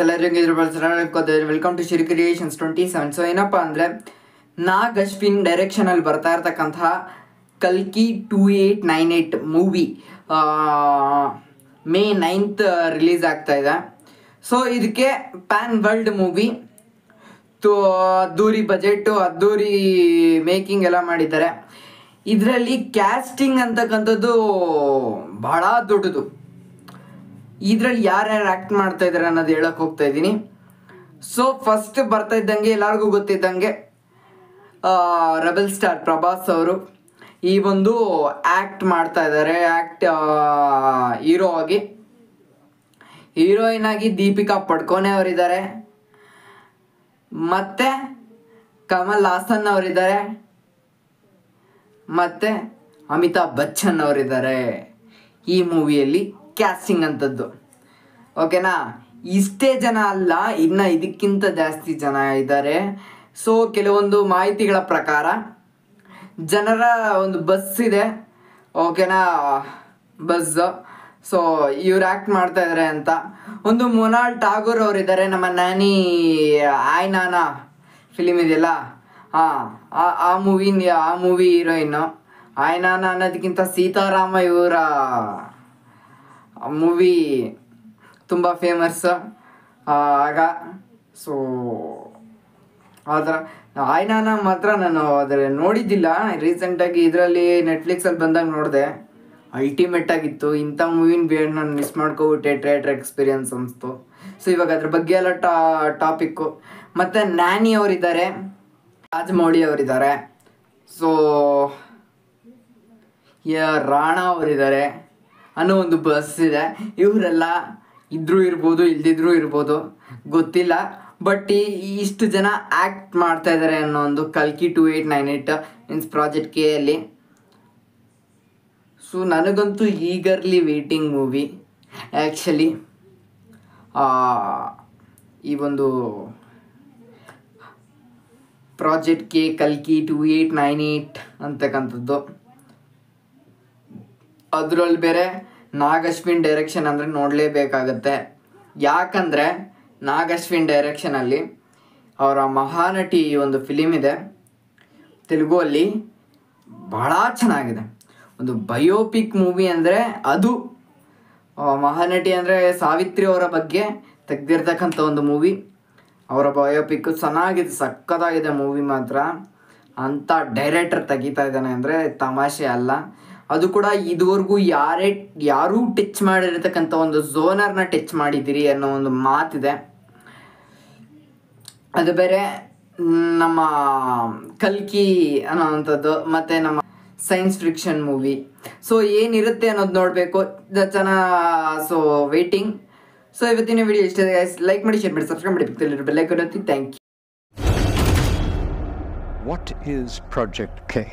ಎಲ್ಲರೂ ಹೆಂಗಿದ್ರು ಬರ್ತಾರೆ welcome to Shri creations 27. So ಏನಪ್ಪ ಅಂದರೆ ನಾಗ್ ಅಶ್ವಿನ್ ಡೈರೆಕ್ಷನಲ್ಲಿ ಬರ್ತಾ ಇರ್ತಕ್ಕಂತಹ ಕಲ್ಕಿ 2898 ಮೂವಿ May 9th ರಿಲೀಸ್ ಆಗ್ತಾ ಇದೆ. ಸೊ ಇದಕ್ಕೆ ಪ್ಯಾನ್ ವರ್ಲ್ಡ್ ಮೂವಿ, ಅದ್ದೂರಿ ಬಜೆಟು, ಅದ್ದೂರಿ ಮೇಕಿಂಗ್ ಎಲ್ಲ ಮಾಡಿದ್ದಾರೆ. ಇದರಲ್ಲಿ ಕ್ಯಾಸ್ಟಿಂಗ್ ಅಂತಕ್ಕಂಥದ್ದು ಬಹಳ ದೊಡ್ಡದು. ಇದರಲ್ಲಿ ಯಾರ್ಯಾರು ಆ್ಯಕ್ಟ್ ಮಾಡ್ತಾ ಇದ್ದಾರೆ ಅನ್ನೋದು ಹೇಳಕ್ಕೆ ಹೋಗ್ತಾ ಇದ್ದೀನಿ. ಸೊ ಫಸ್ಟ್ ಬರ್ತಾ ಇದ್ದಂಗೆ ಎಲ್ಲರಿಗೂ ಗೊತ್ತಿದ್ದಂಗೆ ರೆಬಲ್ ಸ್ಟಾರ್ ಪ್ರಭಾಸ್ ಅವರು ಈ ಒಂದು ಆ್ಯಕ್ಟ್ ಮಾಡ್ತಾ ಇದ್ದಾರೆ. ಹೀರೋ ಆಗಿ, ಹೀರೋಯಿನ್ ಆಗಿ ದೀಪಿಕಾ ಪಡ್ಕೋನೆ ಅವರಿದ್ದಾರೆ, ಮತ್ತು ಕಮಲ್ ಹಾಸನ್ ಅವರಿದ್ದಾರೆ, ಮತ್ತು ಅಮಿತಾಬ್ ಬಚ್ಚನ್ ಅವರಿದ್ದಾರೆ ಈ ಮೂವಿಯಲ್ಲಿ ಕ್ಯಾಸ್ಟಿಂಗ್ ಅಂತದ್ದು. ಓಕೆನಾ? ಇಷ್ಟೇ ಜನ ಅಲ್ಲ, ಇನ್ನು ಇದಕ್ಕಿಂತ ಜಾಸ್ತಿ ಜನ ಇದ್ದಾರೆ. ಸೊ ಕೆಲವೊಂದು ಮಾಹಿತಿಗಳ ಪ್ರಕಾರ ಜನರ ಒಂದು ಬಸ್ ಇದೆ, ಓಕೆನಾ, ಬಸ್. ಸೊ ಇವ್ರು ಆ್ಯಕ್ಟ್ ಮಾಡ್ತಾ ಇದ್ದಾರೆ ಅಂತ. ಒಂದು ಮೊನಾಲ್ ಠಾಗೂರ್ ಅವರಿದ್ದಾರೆ, ನಮ್ಮ ನ್ಯಾನಿ ಆಯ್ನಾನಾ ಫಿಲಿಮ್ ಇದೆಯಲ್ಲ, ಆ ಮೂವಿ ಹೀರೋಯಿನ್ನು. ಆಯ್ನಾನಾ ಅನ್ನೋದಕ್ಕಿಂತ ಸೀತಾರಾಮ ಇವರ ಮೂವಿ ತುಂಬ ಫೇಮಸ್ ಆಗ. ಸೊ ಆ ಥರ ಆಯ್ನಾನಾ ಮಾತ್ರ ನಾನು ಅದರ ನೋಡಿದ್ದಿಲ್ಲ, ರೀಸೆಂಟಾಗಿ ಇದರಲ್ಲಿ ನೆಟ್ಫ್ಲಿಕ್ಸಲ್ಲಿ ಬಂದಾಗ ನೋಡಿದೆ. ಅಲ್ಟಿಮೇಟ್ ಆಗಿತ್ತು. ಇಂಥ ಮೂವಿನ ನಾನು ಮಿಸ್ ಮಾಡ್ಕೊಬಿಟ್ಟೆ, ಥಿಯೇಟ್ರ್ ಎಕ್ಸ್ಪೀರಿಯನ್ಸ್ ಅನಿಸ್ತು. ಸೊ ಇವಾಗ ಅದ್ರ ಬಗ್ಗೆ ಎಲ್ಲ ಟಾಪಿಕ್ಕು. ಮತ್ತು ನ್ಯಾನಿ ಅವರಿದ್ದಾರೆ, ರಾಜಮೌಳಿ ಅವರಿದ್ದಾರೆ, ಸೊ ರಾಣಾ ಅವರಿದ್ದಾರೆ ಅನ್ನೋ ಒಂದು ಬಸ್ ಇದೆ. ಇವರೆಲ್ಲ ಇದ್ರೂ ಇರ್ಬೋದು, ಇಲ್ದಿದ್ರೂ ಇರ್ಬೋದು, ಗೊತ್ತಿಲ್ಲ. ಬಟ್ ಇಷ್ಟು ಜನ ಆ್ಯಕ್ಟ್ ಮಾಡ್ತಾ ಇದ್ದಾರೆ ಅನ್ನೋ ಒಂದು ಕಲ್ಕಿ 2898 ಮೀನ್ಸ್ ಪ್ರಾಜೆಕ್ಟ್ ಕೆ ಅಲ್ಲಿ. ಸೊ ನನಗಂತೂ ಈಗರ್ಲಿ ವೇಟಿಂಗ್ ಮೂವಿ ಆ್ಯಕ್ಚುಲಿ. ಈ ಒಂದು ಪ್ರಾಜೆಕ್ಟ್ ಕೆ ಕಲ್ಕಿ 2898 ಅಂತಕ್ಕಂಥದ್ದು. ಅದರಲ್ಲಿ ಬೇರೆ ನಾಗ್ ಅಶ್ವಿನ್ ಡೈರೆಕ್ಷನ್ ಅಂದರೆ ನೋಡಲೇಬೇಕಾಗತ್ತೆ. ಯಾಕಂದರೆ ನಾಗ್ ಅಶ್ವಿನ್ ಡೈರೆಕ್ಷನಲ್ಲಿ ಅವರ ಮಹಾನಟಿ ಒಂದು ಫಿಲಿಮ್ ಇದೆ ತೆಲುಗು ಅಲ್ಲಿ, ಭಾಳ ಚೆನ್ನಾಗಿದೆ. ಒಂದು ಬಯೋಪಿಕ್ ಮೂವಿ ಅಂದರೆ ಅದು. ಮಹಾನಟಿ ಅಂದರೆ ಸಾವಿತ್ರಿ ಅವರ ಬಗ್ಗೆ ತೆಗೆದಿರ್ತಕ್ಕಂಥ ಒಂದು ಮೂವಿ. ಅವರ ಬಯೋಪಿಕ್ ಚೆನ್ನಾಗಿದೆ, ಸಕ್ಕತ್ತಾಗಿದೆ ಮೂವಿ ಮಾತ್ರ. ಅಂಥ ಡೈರೆಕ್ಟರ್ ತೆಗಿತಾ ಇದ್ದಾನೆ ಅಂದರೆ ತಮಾಷೆ ಅಲ್ಲ. ಅದು ಕೂಡ ಇದುವರೆಗೂ ಯಾರೂ ಟಚ್ ಮಾಡಿರ್ತಕ್ಕಂಥ ಒಂದು ಝೋನರ್ನ ಟಚ್ ಮಾಡಿದ್ದೀರಿ ಅನ್ನೋ ಒಂದು ಮಾತಿದೆ. ಅದು ಬೇರೆ ನಮ್ಮ ಕಲ್ಕಿ ಅನ್ನೋವಂಥದ್ದು, ಮತ್ತು ನಮ್ಮ ಸೈನ್ಸ್ ಫಿಕ್ಷನ್ ಮೂವಿ. ಸೊ ಏನಿರುತ್ತೆ ಅನ್ನೋದು ನೋಡಬೇಕು ಜನ. So waiting. ಸೊ ಇವತ್ತಿನ ವಿಡಿಯೋ ಇಷ್ಟ ಇದೆ, ಲೈಕ್ ಮಾಡಿ, ಶೇರ್ ಮಾಡಿ, ಸಬ್ಸ್ಕ್ರೈಬ್ ಮಾಡಿ, ಬೆಲ್ ಐಕಾನ್ ಒತ್ತಿ. Thank you. What is Project K?